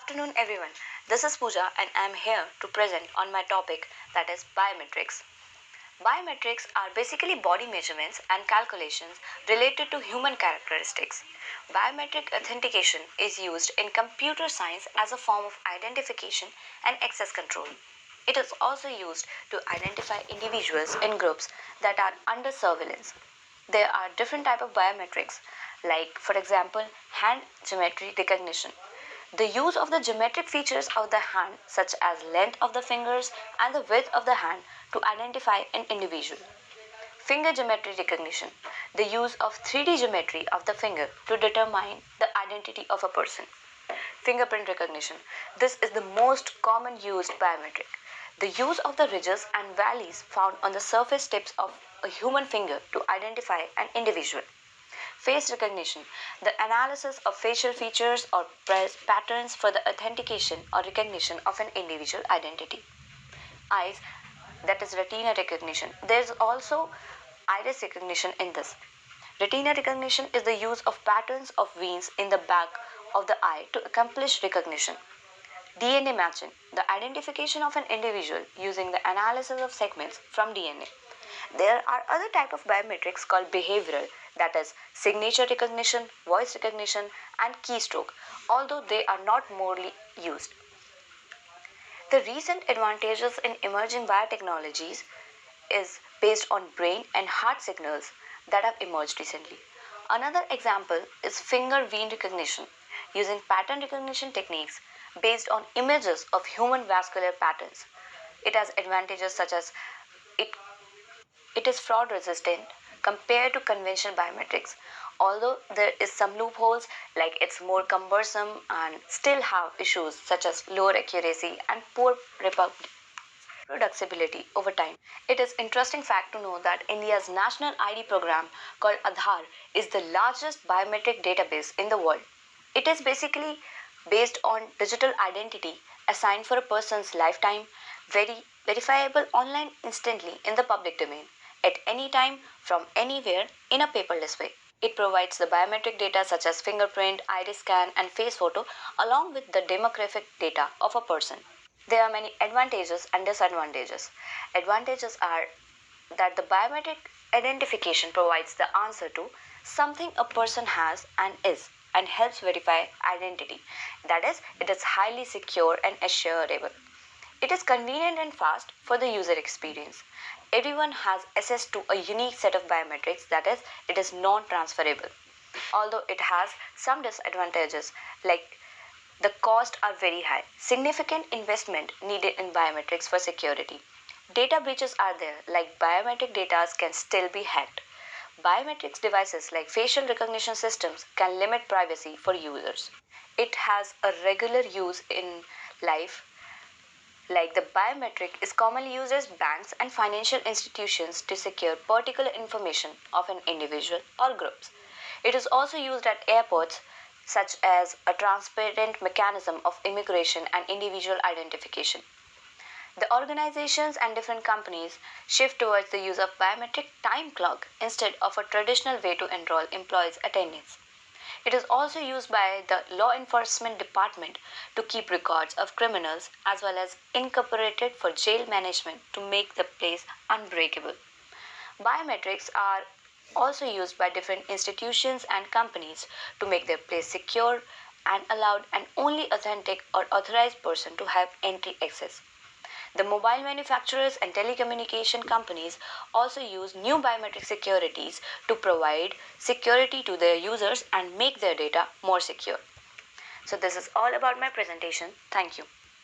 afternoon, everyone. This is Pooja, and I am here to present on my topic, that is biometrics. Biometrics are basically body measurements and calculations related to human characteristics. Biometric authentication is used in computer science as a form of identification and access control. It is also used to identify individuals in groups that are under surveillance. There are different types of biometrics, like for example, hand geometry recognition. The use of the geometric features of the hand, such as length of the fingers and the width of the hand, to identify an individual. Finger geometry recognition. The use of 3D geometry of the finger to determine the identity of a person. Fingerprint recognition. This is the most common used biometric. The use of the ridges and valleys found on the surface tips of a human finger to identify an individual. Face recognition, the analysis of facial features or patterns for the authentication or recognition of an individual identity. Eyes, that is retina recognition. There is also iris recognition in this. Retina recognition is the use of patterns of veins in the back of the eye to accomplish recognition. DNA matching, the identification of an individual using the analysis of segments from DNA. There are other type of biometrics called behavioral, that is signature recognition, voice recognition and keystroke, although they are not morely used. The recent advantages in emerging biotechnologies is based on brain and heart signals that have emerged recently. Another example is finger vein recognition using pattern recognition techniques based on images of human vascular patterns. It has advantages such as it is fraud resistant compared to conventional biometrics, although there is some loopholes like it's more cumbersome and still have issues such as lower accuracy and poor reproducibility over time. It is interesting fact to know that India's national ID program called Aadhaar is the largest biometric database in the world. It is basically based on digital identity assigned for a person's lifetime, verifiable online instantly in the public domain at any time from anywhere in a paperless way. It provides the biometric data such as fingerprint, iris scan, and face photo, along with the demographic data of a person. There are many advantages and disadvantages. Advantages are that the biometric identification provides the answer to something a person has and is and helps verify identity. That is, it is highly secure and assurable. It is convenient and fast for the user experience. Everyone has access to a unique set of biometrics, that is, it is non-transferable. Although it has some disadvantages like the costs are very high, significant investment needed in biometrics for security. Data breaches are there, like biometric data can still be hacked. Biometrics devices like facial recognition systems can limit privacy for users. It has a regular use in life, like the biometric is commonly used as banks and financial institutions to secure particular information of an individual or groups. It is also used at airports, such as a transparent mechanism of immigration and individual identification. The organizations and different companies shift towards the use of biometric time clock instead of a traditional way to enroll employees' attendance. It is also used by the law enforcement department to keep records of criminals as well as incorporated for jail management to make the place unbreakable. Biometrics are also used by different institutions and companies to make their place secure and allowed an only authentic or authorized person to have entry access. The mobile manufacturers and telecommunication companies also use new biometric securities to provide security to their users and make their data more secure. So this is all about my presentation. Thank you.